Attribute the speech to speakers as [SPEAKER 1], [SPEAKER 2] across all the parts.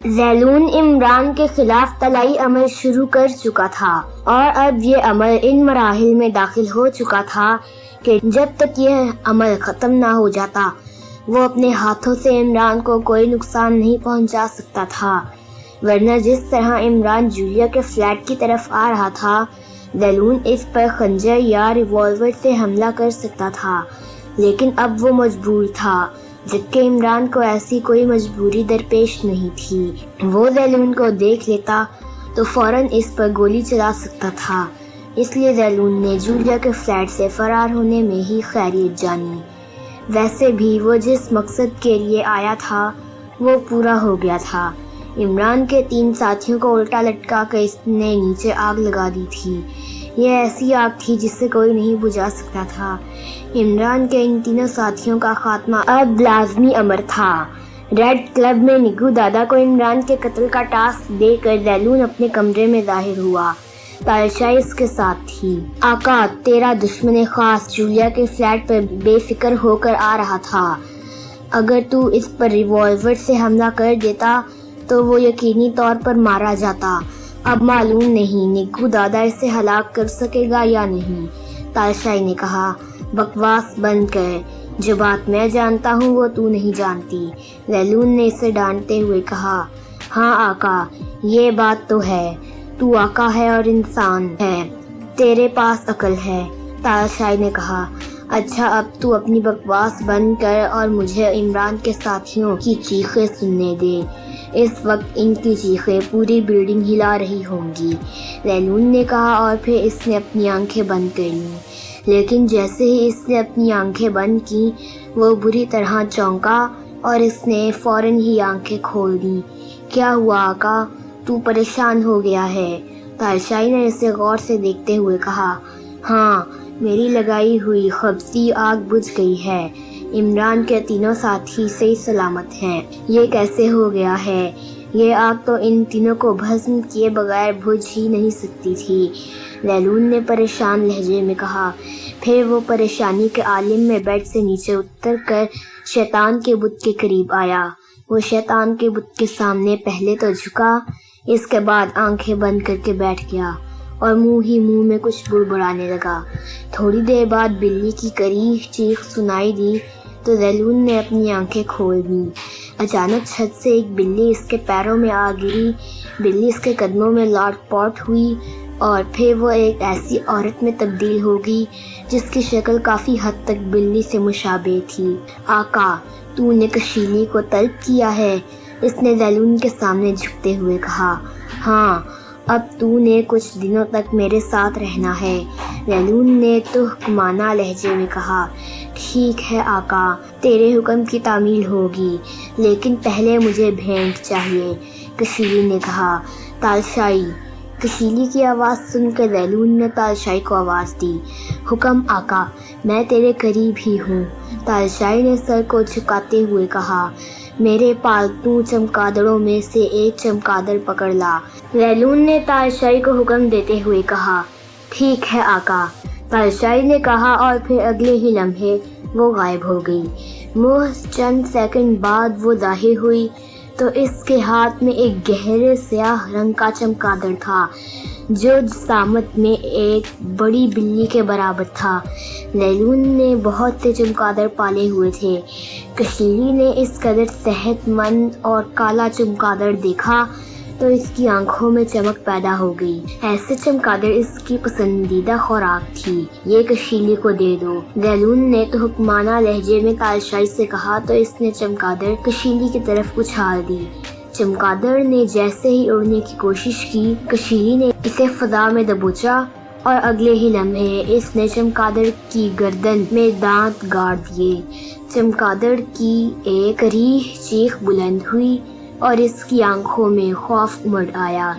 [SPEAKER 1] ذیلون عمران کے خلاف طلائی عمل شروع کر چکا تھا اور اب یہ عمل ان مراحل میں داخل ہو چکا تھا کہ جب تک یہ عمل ختم نہ ہو جاتا وہ اپنے ہاتھوں سے عمران کو کوئی نقصان نہیں پہنچا سکتا تھا، ورنہ جس طرح عمران جولیا کے فلیٹ کی طرف آ رہا تھا ذیلون اس پر خنجر یا ریوالور سے حملہ کر سکتا تھا، لیکن اب وہ مجبور تھا، جبکہ عمران کو ایسی کوئی مجبوری درپیش نہیں تھی۔ وہ ذیلون کو دیکھ لیتا تو فوراً اس پر گولی چلا سکتا تھا، اس لیے ذیلون نے جولیا کے فلیٹ سے فرار ہونے میں ہی خیریت جانی۔ ویسے بھی وہ جس مقصد کے لیے آیا تھا وہ پورا ہو گیا تھا۔ عمران کے 3 ساتھیوں کو الٹا لٹکا کر اس نے نیچے آگ لگا دی تھی۔ یہ ایسی آگ تھی جسے کوئی نہیں بجھا سکتا تھا۔ عمران کے ان 3 ساتھیوں کا خاتمہ اب لازمی امر تھا۔ ریڈ کلب میں نگو دادا کو عمران کے قتل کا ٹاسک دے کر ذیلون اپنے کمرے میں ظاہر ہوا۔ تالشائی اس کے ساتھ تھی۔ آقا، تیرا دشمن خاص جولیا کے فلیٹ پر بے فکر ہو کر آ رہا تھا۔ اگر تو اس پر ریوالور سے حملہ کر دیتا تو وہ یقینی طور پر مارا جاتا۔ اب معلوم نہیں نگو دادا اسے ہلاک کر سکے گا یا نہیں۔ تالشائی نے کہا، بکواس بند کر، جو بات میں جانتا ہوں وہ تو نہیں جانتی۔ ذیلون نے اسے ڈانٹتے ہوئے کہا، ہاں آقا، یہ بات تو ہے، تو آقا ہے اور انسان ہے، تیرے پاس عقل ہے۔ تالشائی نے کہا، اچھا اب تو اپنی بکواس بند کر اور مجھے عمران کے ساتھیوں کی چیخیں سننے دے۔ اس وقت ان کی چیخیں پوری بلڈنگ ہلا رہی ہوں گی، ذیلون نے کہا، اور پھر اس نے اپنی آنکھیں بند کر لیں۔ لیکن جیسے ہی اس نے اپنی آنکھیں بند کی وہ بری طرح چونکا اور اس نے فوراً ہی آنکھیں کھول دیں۔ کیا ہوا آقا، تو پریشان ہو گیا ہے؟ تالشائی نے اسے غور سے دیکھتے ہوئے کہا، ہاں، میری لگائی ہوئی خبیث آگ بجھ گئی ہے۔ عمران کے 3 ساتھی صحیح سلامت ہیں۔ یہ کیسے ہو گیا ہے؟ یہ آگ تو ان تینوں کو بھسم کیے بغیر بجھ ہی نہیں سکتی تھی، ذیلون نے پریشان لہجے میں کہا۔ پھر وہ پریشانی کے عالم میں بیڈ سے نیچے اتر کر شیطان کے بت کے قریب آیا۔ وہ شیطان کے بت کے سامنے پہلے تو جھکا، اس کے بعد آنکھیں بند کر کے بیٹھ گیا اور منہ میں کچھ بڑبڑانے لگا۔ تھوڑی دیر بعد بلی کی کریہ چیخ سنائی دی تو ذیلون نے اپنی آنکھیں کھول دیں۔ اچانک چھت سے ایک بلی اس کے پیروں میں آ گری، بلی اس کے قدموں میں لاٹ پاٹ ہوئی اور پھر وہ ایک ایسی عورت میں تبدیل ہو گئی جس کی شکل کافی حد تک بلی سے مشابہ تھی۔ آقا، تو نے کشیلی کو طلب کیا ہے؟ اس نے ذیلون کے سامنے جھکتے ہوئے کہا۔ ہاں، اب تو نے کچھ دنوں تک میرے ساتھ رہنا ہے، ذیلون نے تحکمانہ لہجے میں کہا۔ ٹھیک ہے آقا، تیرے حکم کی تعمیل ہوگی، لیکن پہلے مجھے بھینٹ چاہیے، کشیلی نے کہا۔ تالشائی، کشیلی کی آواز سن کر ذیلون نے تالشائی کو آواز دی۔ حکم آقا، میں تیرے قریب ہی ہوں، تالشائی نے سر کو جھکاتے ہوئے کہا۔ میرے پالتو چمگادڑوں میں سے ایک چمگادڑ پکڑ لا، ذیلون نے تالشائی کو حکم دیتے ہوئے کہا۔ ٹھیک ہے آقا، تالشائی نے کہا، اور پھر اگلے ہی لمحے وہ غائب ہو گئی۔ محض چند سیکنڈ بعد وہ ظاہر ہوئی تو اس کے ہاتھ میں ایک گہرے سیاہ رنگ کا چمگادڑ تھا جو جسامت میں ایک بڑی بلی کے برابر تھا۔ ذیلون نے بہت سے چمگادڑ پالے ہوئے تھے۔ کشیلی نے اس قدر صحت مند اور کالا چمگادڑ دیکھا تو اس کی آنکھوں میں چمک پیدا ہو گئی۔ ایسے چمگادڑ اس کی پسندیدہ خوراک تھی۔ یہ کشیلی کو دے دو، ذیلون نے تو حکمانہ لہجے میں تالشائی سے کہا تو اس نے چمگادڑ کشیلی کی طرف اچھال دی۔ چمگادڑ نے جیسے ہی اڑنے کی کوشش کی، کشیلی نے اسے فضا میں دبوچا اور اگلے ہی لمحے اس نے چمگادڑ کی گردن میں دانت گاڑ دیے۔ چمگادڑ کی ایک کریہ چیخ بلند ہوئی اور اس کی آنکھوں میں خوف امڑ آیا۔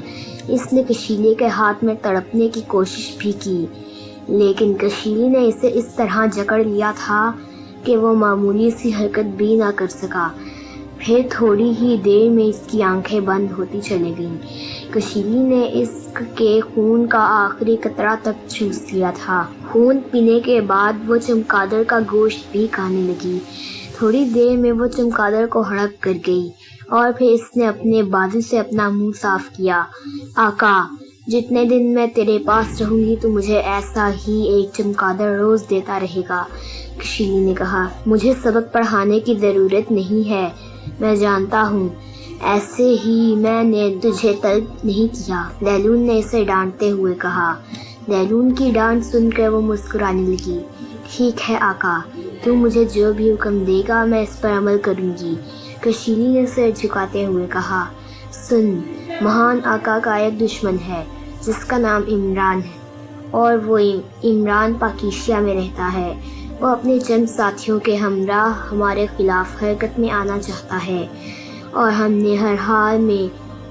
[SPEAKER 1] اس نے کشیلی کے ہاتھ میں تڑپنے کی کوشش بھی کی، لیکن کشیلی نے اسے اس طرح جکڑ لیا تھا کہ وہ معمولی سی حرکت بھی نہ کر سکا۔ پھر تھوڑی ہی دیر میں اس کی آنکھیں بند ہوتی چلی گئیں۔ کشیلی نے اس کے خون کا آخری قطرہ تک چوس لیا تھا۔ خون پینے کے بعد وہ چمگادڑ کا گوشت بھی کھانے لگی۔ تھوڑی دیر میں وہ چمگادڑ کو ہڑپ کر گئی اور پھر اس نے اپنے بازو سے اپنا منہ صاف کیا۔ آقا، جتنے دن میں تیرے پاس رہوں گی تو مجھے ایسا ہی ایک چمگادڑ روز دیتا رہے گا۔ کشیلی نے کہا، مجھے سبق پڑھانے کی ضرورت نہیں ہے، میں جانتا ہوں، ایسے ہی میں نے تجھے طلب نہیں کیا۔ لیلون نے اسے ڈانٹتے ہوئے کہا۔ لیلون کی ڈانٹ سن کر وہ مسکرانے لگی۔ ٹھیک ہے آقا، تو مجھے جو بھی حکم دے گا میں اس پر عمل کروں گی۔ کشیلی نے سر جھکاتے ہوئے کہا، سن، مہان آقا کا ایک دشمن ہے جس کا نام عمران ہے، اور وہ عمران پاکیشیا میں رہتا ہے۔ وہ اپنے چند ساتھیوں کے ہمراہ ہمارے خلاف حرکت میں آنا چاہتا ہے، اور ہم نے ہر حال میں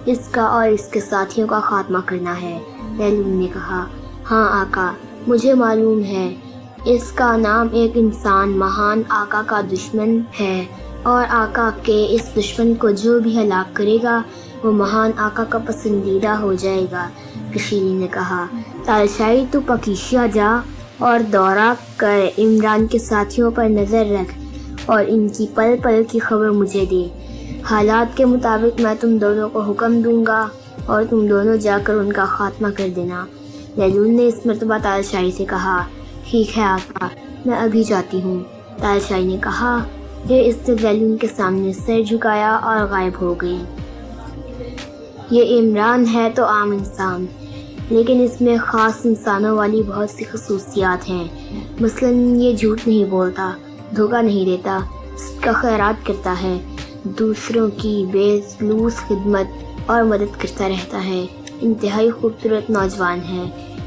[SPEAKER 1] اس کا اور اس کے ساتھیوں کا خاتمہ کرنا ہے۔ لیلون نے کہا، ہاں آقا، مجھے معلوم ہے، اس کا نام ایک انسان مہان آقا کا دشمن ہے، اور آقا کے اس دشمن کو جو بھی ہلاک کرے گا وہ مہان آقا کا پسندیدہ ہو جائے گا۔ کشیلی نے کہا، تالشائی تو پاکیشیا جا اور دورہ کر عمران کے ساتھیوں پر نظر رکھ اور ان کی پل پل کی خبر مجھے دے۔ حالات کے مطابق میں تم دونوں کو حکم دوں گا اور تم دونوں جا کر ان کا خاتمہ کر دینا۔ لیلون نے اس مرتبہ تالشائی سے کہا، ٹھیک ہے آقا، میں ابھی جاتی ہوں۔ تالشائی نے کہا، پھر اس نے لیلون کے سامنے سر جھکایا اور غائب ہو گئی۔ یہ عمران ہے تو عام انسان، لیکن اس میں خاص انسانوں والی بہت سی خصوصیات ہیں۔ مثلاً یہ جھوٹ نہیں بولتا، دھوکہ نہیں دیتا، سب کا خیرات کرتا ہے، دوسروں کی بے لوث خدمت اور مدد کرتا رہتا ہے، انتہائی خوبصورت نوجوان ہے۔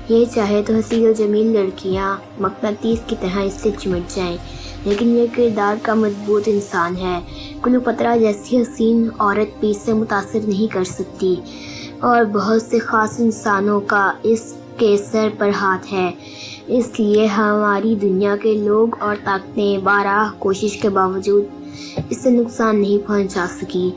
[SPEAKER 1] یہ چاہے تو حسین و جمیل لڑکیاں مقناطیس کی طرح اس سے چمٹ جائیں، لیکن یہ کردار کا مضبوط انسان ہے۔ کلیوپاترا جیسی حسین عورت بھی اس سے متاثر نہیں کر سکتی، اور بہت سے خاص انسانوں کا اس کے سر پر ہاتھ ہے، اس لیے ہماری دنیا کے لوگ اور طاقتیں بارہ کوشش کے باوجود اس سے نقصان نہیں پہنچا سکی۔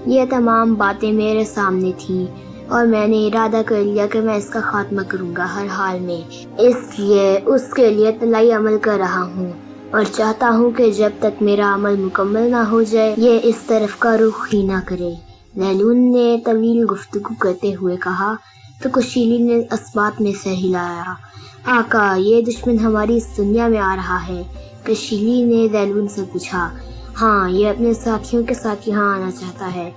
[SPEAKER 1] یہ تمام باتیں میرے سامنے تھیں، اور میں نے ارادہ کر لیا کہ میں اس کا خاتمہ کروں گا ہر حال میں، اس لیے اس کے لیے طلائی عمل کر رہا ہوں، اور چاہتا ہوں کہ جب تک میرا عمل مکمل نہ ہو جائے یہ اس طرف کا رخ ہی نہ کرے۔ لیلون نے طویل گفتگو کرتے ہوئے کہا تو کشیلی نے اثبات میں سر ہلایا۔ آقا، یہ دشمن ہماری اس دنیا میں آ رہا ہے۔ کشیلی نے لیلون سے پوچھا۔ ہاں، یہ اپنے ساتھیوں کے ساتھ یہاں آنا چاہتا ہے،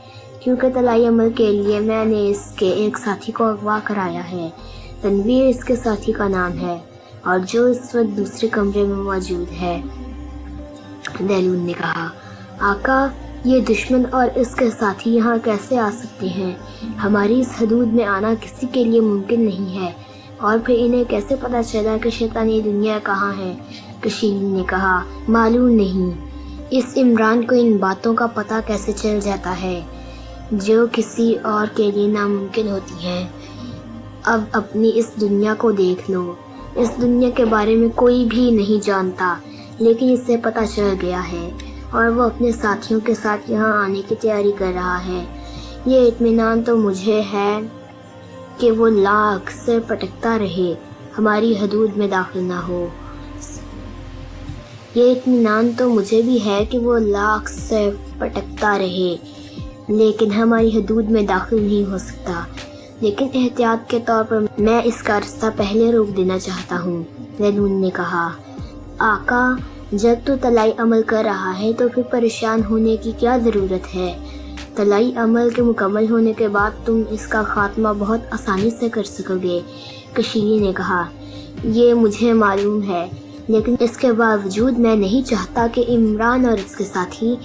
[SPEAKER 1] کیونکہ طلائی عمل کے لیے میں نے اس کے ایک ساتھی کو اغوا کرایا ہے۔ تنویر اس کے ساتھی کا نام ہے، اور جو اس وقت دوسرے کمرے میں موجود ہے۔ لیلون نے کہا، آقا، یہ دشمن اور اس کے ساتھی یہاں کیسے آ سکتے ہیں؟ ہماری اس حدود میں آنا کسی کے لیے ممکن نہیں ہے، اور پھر انہیں کیسے پتہ چلا کہ شیطانی دنیا کہاں ہے؟ کشیلی نے کہا، معلوم نہیں، اس عمران کو ان باتوں کا پتہ کیسے چل جاتا ہے جو کسی اور کے لیے ناممکن ہوتی ہیں۔ اب اپنی اس دنیا کو دیکھ لو، اس دنیا کے بارے میں کوئی بھی نہیں جانتا، لیکن اس سے پتہ چل گیا ہے، اور وہ اپنے ساتھیوں کے ساتھ یہاں آنے کی تیاری کر رہا ہے۔ یہ اطمینان تو مجھے ہے کہ وہ لاکھ سر پٹکتا رہے، ہماری حدود میں داخل نہ ہو۔ یہ اطمینان تو مجھے بھی ہے کہ وہ لاکھ سر پٹکتا رہے، لیکن ہماری حدود میں داخل نہیں ہو سکتا۔ لیکن احتیاط کے طور پر میں اس کا رستہ پہلے روک دینا چاہتا ہوں۔ لیلون نے کہا، آقا، جب تو طلائی عمل کر رہا ہے تو پھر پریشان ہونے کی کیا ضرورت ہے؟ طلائی عمل کے مکمل ہونے کے بعد تم اس کا خاتمہ بہت آسانی سے کر سکو گے۔ کشیلی نے کہا، یہ مجھے معلوم ہے، لیکن اس کے باوجود میں نہیں چاہتا کہ عمران اور اس کے ساتھی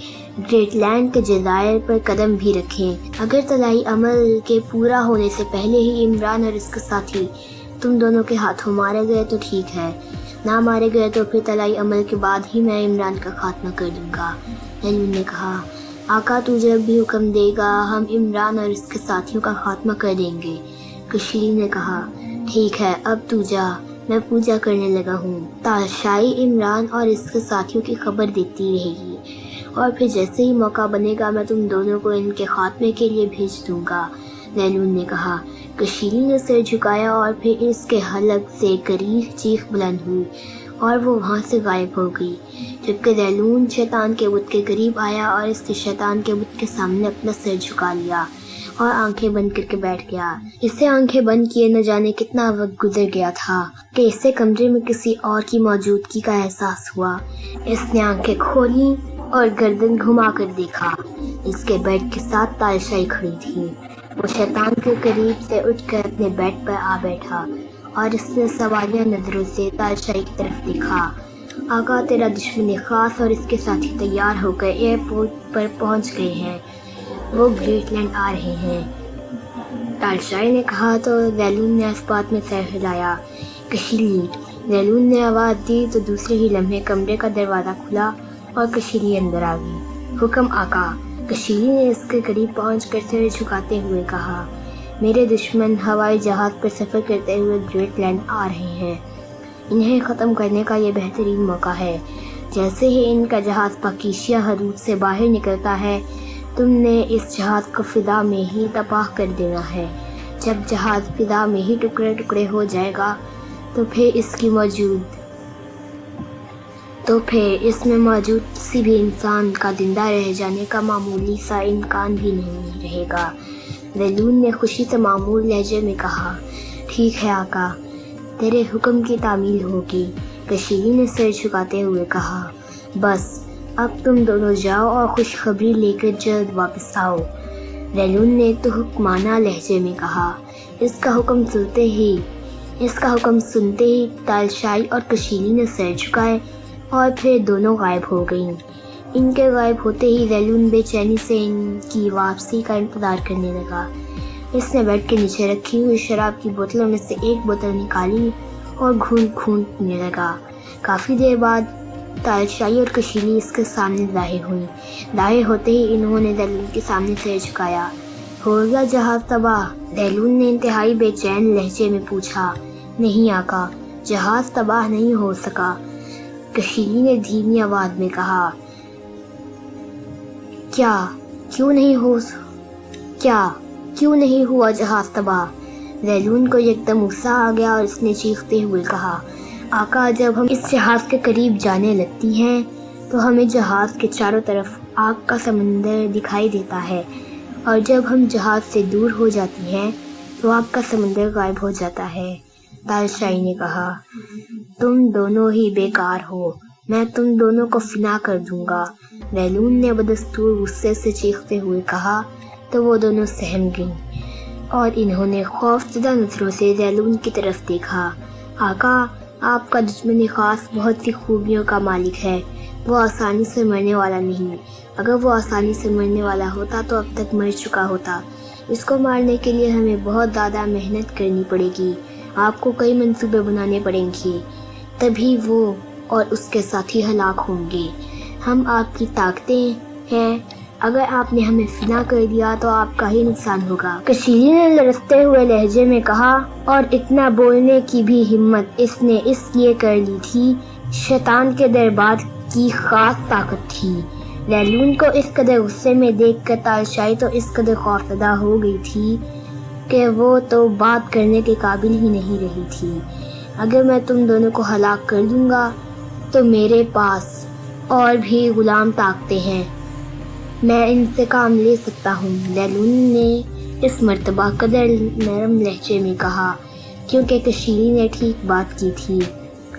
[SPEAKER 1] گریٹ لینڈ کے جزائر پر قدم بھی رکھیں۔ اگر طلائی عمل کے پورا ہونے سے پہلے ہی عمران اور اس کے ساتھی تم دونوں کے ہاتھوں مارے گئے تو ٹھیک ہے، نہ مارے گئے تو پھر طلائی عمل کے بعد ہی میں عمران کا خاتمہ کر دوں گا۔ لیلون نے کہا، آقا، تو جب بھی حکم دے گا ہم عمران اور اس کے ساتھیوں کا خاتمہ کر دیں گے۔ کشیلی نے کہا، ٹھیک ہے، اب تو جا، میں پوجا کرنے لگا ہوں۔ تالشائی عمران اور اس کے ساتھیوں کی خبر دیتی رہے گی، اور پھر جیسے ہی موقع بنے گا میں تم دونوں کو ان کے خاتمے کے لیے بھیج دوں گا۔ لیلون نے کہا۔ کشیلی نے سر جھکایا اور پھر اس کے حلق سے غریب چیخ بلند ہوئی اور وہ وہاں سے غائب ہو گئی۔ جبکہ ذیلون شیطان کے بت کے قریب آیا اور اس نے شیطان کے بت کے سامنے اپنا سر جھکا لیا اور آنکھیں بند کر کے بیٹھ گیا۔ اسے آنکھیں بند کیے نہ جانے کتنا وقت گزر گیا تھا کہ اسے کمرے میں کسی اور کی موجودگی کا احساس ہوا۔ اس نے آنکھیں کھولی اور گردن گھما کر دیکھا۔ اس کے بیڈ کے ساتھ تالشائی کھڑی تھی۔ وہ شیطان کے قریب سے اٹھ کر اپنے بیڈ پر آ بیٹھا اور اس نے سوالیہ نظروں سے تالشائی کی طرف دیکھا۔ آقا، تیرا دشمن خاص اور اس کے ساتھی تیار ہو کر ایئرپورٹ پر پہنچ گئے ہیں۔ وہ گریٹ لینڈ آ رہے ہیں، تالشائی نے کہا تو ذیلون نے اس بات میں سر ہلایا۔ کشیلی، ذیلون نے آواز دی تو دوسرے ہی لمحے کمرے کا دروازہ کھلا اور کشیلی اندر آ گئی۔ حکم آقا، کشیلی نے اس کے قریب پہنچ کر سر جھکاتے ہوئے کہا۔ میرے دشمن ہوائی جہاز پر سفر کرتے ہوئے گریٹ لینڈ آ رہے ہیں۔ انہیں ختم کرنے کا یہ بہترین موقع ہے۔ جیسے ہی ان کا جہاز پاکیشیا حدود سے باہر نکلتا ہے، تم نے اس جہاز کو فضا میں ہی تباہ کر دینا ہے۔ جب جہاز فضا میں ہی ٹکڑے ٹکڑے ہو جائے گا تو پھر اس میں موجود کسی بھی انسان کا زندہ رہ جانے کا معمولی سا امکان بھی نہیں رہے گا۔ ذیلون نے خوشی سے معمول لہجے میں کہا۔ ٹھیک ہے آقا، تیرے حکم کی تعمیل ہوگی، کشیلی نے سر جھکاتے ہوئے کہا۔ بس اب تم دونوں جاؤ اور خوشخبری لے کر جلد واپس آؤ، ذیلون نے تو حکمانہ لہجے میں کہا۔ اس کا حکم سنتے ہی تالشائی اور کشیلی نے سر جھکائے اور پھر دونوں غائب ہو گئیں۔ ان کے غائب ہوتے ہی ذیلون بے چینی سے ان کی واپسی کا انتظار کرنے لگا۔ اس نے بیڈ کے نیچے رکھی ہوئی شراب کی بوتلوں میں سے ایک بوتل نکالی اور گھونٹ پینے لگا۔ کافی دیر بعد تالشائی اور کشیلی اس کے سامنے ظاہر ہوئی۔ ظاہر ہوتے ہی انہوں نے ذیلون کے سامنے سر جھکایا۔ ہو گیا جہاز تباہ؟ ذیلون نے انتہائی بے چین لہجے میں پوچھا۔ نہیں آقا، جہاز تباہ نہیں ہو سکا، کشیلی نے دھیمی آواز میں کہا۔ کیوں نہیں ہوا جہاز تباہ؟ ذیلون کو یکدم غصہ آ گیا اور اس نے چیختے ہوئے کہا۔ آقا، جب ہم اس جہاز کے قریب جانے لگتی ہیں تو ہمیں جہاز کے چاروں طرف آگ کا سمندر دکھائی دیتا ہے، اور جب ہم جہاز سے دور ہو جاتی ہیں تو آگ کا سمندر غائب ہو جاتا ہے، تالشائی نے کہا۔ تم دونوں ہی بیکار ہو، میں تم دونوں کو فنا کر دوں گا، ذیلون نے بدستور غصے سے چیختے ہوئے کہا تو وہ دونوں سہم گئیں اور انہوں نے خوفزدہ نظروں سے ذیلون کی طرف دیکھا۔ آقا، آپ کا دشمن خاص بہت سی خوبیوں کا مالک ہے، وہ آسانی سے مرنے والا نہیں۔ اگر وہ آسانی سے مرنے والا ہوتا تو اب تک مر چکا ہوتا۔ اس کو مارنے کے لیے ہمیں بہت زیادہ محنت کرنی پڑے گی، آپ کو کئی منصوبے بنانے پڑیں گے، تبھی وہ اور اس کے ساتھی ہلاک ہوں گے۔ ہم آپ کی طاقتیں ہیں، اگر آپ نے ہمیں فنا کر دیا تو آپ کا ہی نقصان ہوگا، کشیلی نے لرزتے ہوئے لہجے میں کہا، اور اتنا بولنے کی بھی ہمت اس نے اس لیے کر لی تھی، شیطان کے دربار کی خاص طاقت تھی۔ ذیلون کو اس قدر غصے میں دیکھ کر تالشائی تو اس قدر خوفزدہ ہو گئی تھی کہ وہ تو بات کرنے کے قابل ہی نہیں رہی تھی۔ اگر میں تم دونوں کو ہلاک کر دوں گا تو میرے پاس اور بھی غلام طاقتیں ہیں، میں ان سے کام لے سکتا ہوں، ذیلون نے اس مرتبہ قدر نرم لہجے میں کہا، کیونکہ کشیلی نے ٹھیک بات کی تھی۔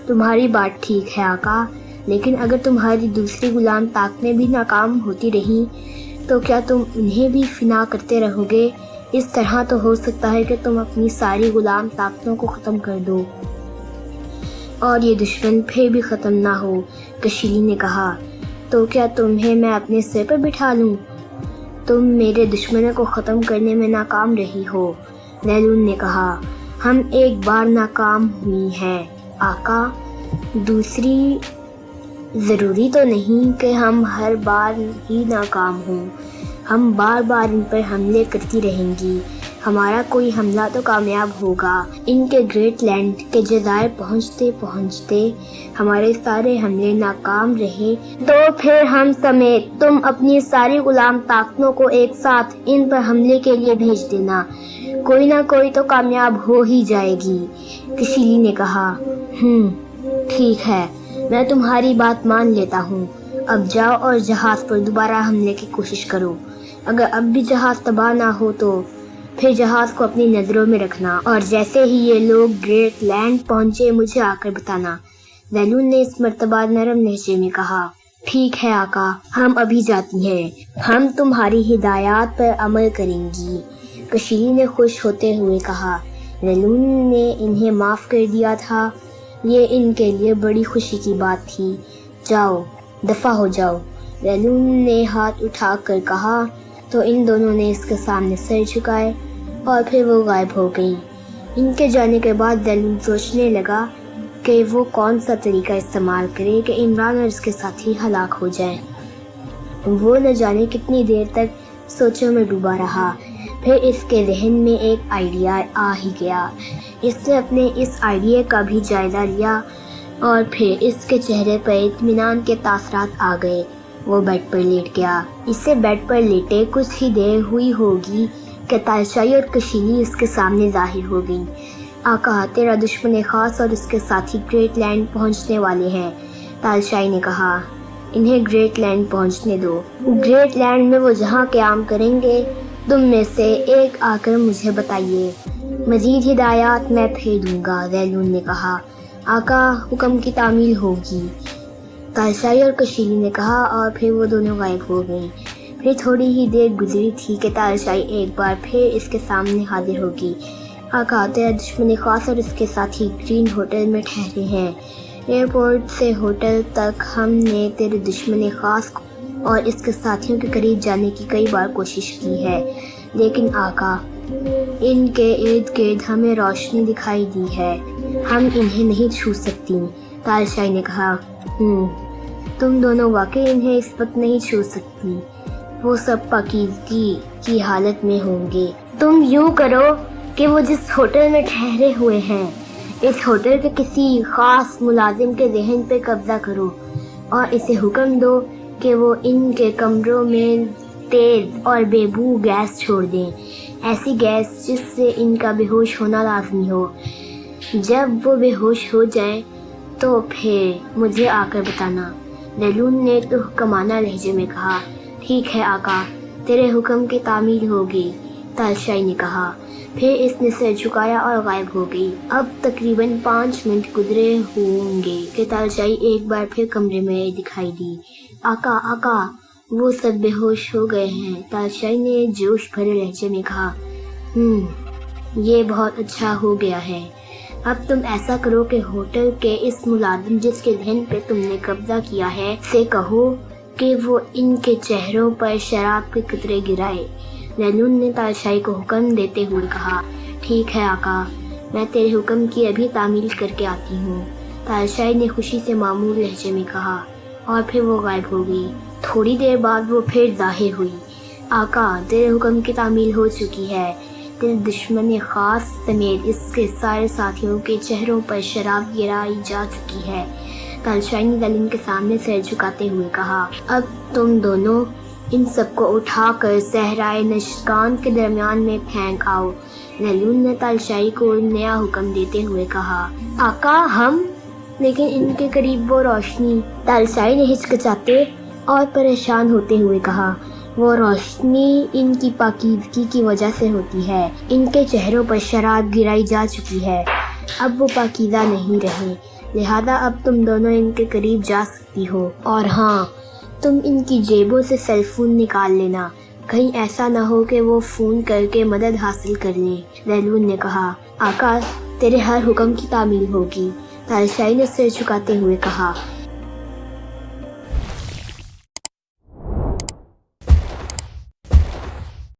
[SPEAKER 1] تمہاری بات ٹھیک ہے آقا، لیکن اگر تمہاری دوسری غلام طاقتیں بھی ناکام ہوتی رہیں تو کیا تم انہیں بھی فنا کرتے رہو گے؟ اس طرح تو ہو سکتا ہے کہ تم اپنی ساری غلام طاقتوں کو ختم کر دو اور یہ دشمن پھر بھی ختم نہ ہو، کشیلی نے کہا۔ تو کیا تمہیں میں اپنے سر پر بٹھا لوں؟ تم میرے دشمنوں کو ختم کرنے میں ناکام رہی ہو، ذیلون نے کہا۔ ہم ایک بار ناکام ہوئی ہیں آقا، دوسری ضروری تو نہیں کہ ہم ہر بار ہی ناکام ہوں، ہم بار بار ان پر حملے کرتی رہیں گی، ہمارا کوئی حملہ تو کامیاب ہوگا۔ ان کے گریٹ لینڈ کے جزائر پہنچتے پہنچتے ہمارے سارے حملے ناکام رہے تو پھر ہم سمیت تم اپنی ساری غلام طاقتوں کو ایک ساتھ ان پر حملے کے لیے بھیج دینا، کوئی نہ کوئی تو کامیاب ہو ہی جائے گی، کشیلی نے کہا۔ ٹھیک ہے، میں تمہاری بات مان لیتا ہوں، اب جاؤ اور جہاز پر دوبارہ حملے کی کوشش کرو۔ اگر اب بھی جہاز تباہ نہ ہو تو پھر جہاز کو اپنی نظروں میں رکھنا، اور جیسے ہی یہ لوگ گریٹ لینڈ پہنچے مجھے آ کر بتانا۔ ذیلون نے اس مرتبہ نرم لہجے میں کہا، ٹھیک ہے آقا، ہم ابھی جاتی ہیں، ہم تمہاری ہدایات پر عمل کریں گی۔ کشیری نے خوش ہوتے ہوئے کہا۔ ذیلون نے انہیں معاف کر دیا تھا، یہ ان کے لیے بڑی خوشی کی بات تھی۔ جاؤ، دفع ہو جاؤ، ذیلون نے ہاتھ اٹھا کر کہا تو ان دونوں نے اس کے سامنے سر جھکائے اور پھر وہ غائب ہو گئی۔ ان کے جانے کے بعد ذیلون سوچنے لگا کہ وہ کون سا طریقہ استعمال کرے کہ عمران اور اس کے ساتھی ہلاک ہو جائیں۔ وہ نہ جانے کتنی دیر تک سوچوں میں ڈوبا رہا، پھر اس کے ذہن میں ایک آئیڈیا آ ہی گیا۔ اس نے اپنے اس آئیڈیا کا بھی جائزہ لیا اور پھر اس کے چہرے پر اطمینان کے تاثرات آ گئے۔ وہ بیڈ پر لیٹ گیا۔ اسے بیڈ پر لیٹے کچھ ہی دیر ہوئی ہوگی کہ تالشائی اور کشیلی اس کے سامنے ظاہر ہو گئی۔ آقا، تیرا دشمن خاص اور اس کے ساتھی گریٹ لینڈ پہنچنے والے ہیں، تالشائی نے کہا۔ انہیں گریٹ لینڈ پہنچنے دو۔ گریٹ لینڈ میں وہ جہاں قیام کریں گے تم میں سے ایک آ کر مجھے بتائیے، مزید ہدایات میں پھر دوں گا، ذیلون نے کہا۔ آقا، حکم کی تعمیل ہوگی، تالشائی اور کشیلی نے کہا، اور پھر وہ دونوں غائب ہو گئیں۔ پھر تھوڑی ہی دیر گزری تھی کہ تالشائی ایک بار پھر اس کے سامنے حاضر ہوگی۔ آقا، تیرا دشمن خاص اور اس کے ساتھی گرین ہوٹل میں ٹھہرے ہیں۔ ایئرپورٹ سے ہوٹل تک ہم نے تیرے دشمن خاص اور اس کے ساتھیوں کے قریب جانے کی کئی بار کوشش کی ہے، لیکن آقا، ان کے ارد گرد ہمیں روشنی دکھائی دی ہے، ہم انہیں نہیں چھو سکتی، تالشائی نے کہا۔ تم دونوں واقعی انہیں اس وقت نہیں چھو سکتی، وہ سب پاکیزگی کی حالت میں ہوں گے۔ تم یوں کرو کہ وہ جس ہوٹل میں ٹھہرے ہوئے ہیں اس ہوٹل کے کسی خاص ملازم کے ذہن پہ قبضہ کرو اور اسے حکم دو کہ وہ ان کے کمروں میں تیز اور بے بو گیس چھوڑ دیں، ایسی گیس جس سے ان کا بے ہوش ہونا لازمی ہو۔ جب وہ بے ہوش ہو جائیں تو پھر مجھے آ کر بتانا، ذیلون نے تحکمانہ لہجے میں کہا۔ ٹھیک ہے آقا، تیرے حکم کی تعمیل ہوگی، تالشائی نے کہا۔ پھر اس نے سر جھکایا اور غائب ہو گئی۔ اب تقریباً 5 منٹ گزرے ہوں گے کہ تالشائی ایک بار پھر کمرے میں دکھائی دی۔ آقا، آقا، وہ سب بے ہوش ہو گئے ہیں، تالشائی نے جوش بھرے لہجے میں کہا۔ یہ بہت اچھا ہو گیا ہے۔ اب تم ایسا کرو کہ ہوٹل کے اس ملازم جس کے ذہن پہ تم نے قبضہ کیا ہے سے کہو کہ وہ ان کے چہروں پر شراب کے قطرے گرائے، ذیلون نے تالشائی کو حکم دیتے ہوئے کہا۔ ٹھیک ہے آقا، میں تیرے حکم کی ابھی تعمیل کر کے آتی ہوں، تالشائی نے خوشی سے معمور لہجے میں کہا، اور پھر وہ غائب ہو گئی۔ تھوڑی دیر بعد وہ پھر ظاہر ہوئی۔ آقا، تیرے حکم کی تعمیل ہو چکی ہے، تیرے دشمن خاص سمیت اس کے سارے ساتھیوں کے چہروں پر شراب گرائی جا چکی ہے، تالشائی نے ذیلون کے سامنے سر جھکاتے ہوئے کہا۔ اب تم دونوں ان سب کو اٹھا کر صحرائے نشکان کے درمیان میں پھینک آؤ، ذیلون نے تالشائی کو نیا حکم دیتے ہوئے کہا۔ آقا، ہم، لیکن ان کے قریب وہ روشنی، تالشائی نے ہچکچاتے اور پریشان ہوتے ہوئے کہا۔ وہ روشنی ان کی پاکیزگی کی وجہ سے ہوتی ہے، ان کے چہروں پر شراب گرائی جا چکی ہے، اب وہ پاکیزہ نہیں رہے، لہذا اب تم دونوں ان کے قریب جا سکتی ہو، اور ہاں، تم ان کی جیبوں سے سیل فون نکال لینا، کہیں ایسا نہ ہو کہ وہ فون کر کے مدد حاصل کر لیں، ذیلون نے کہا۔ آقا، تیرے ہر حکم کی تعمیل ہوگی، تالشائی نے سر جھکاتے ہوئے کہا۔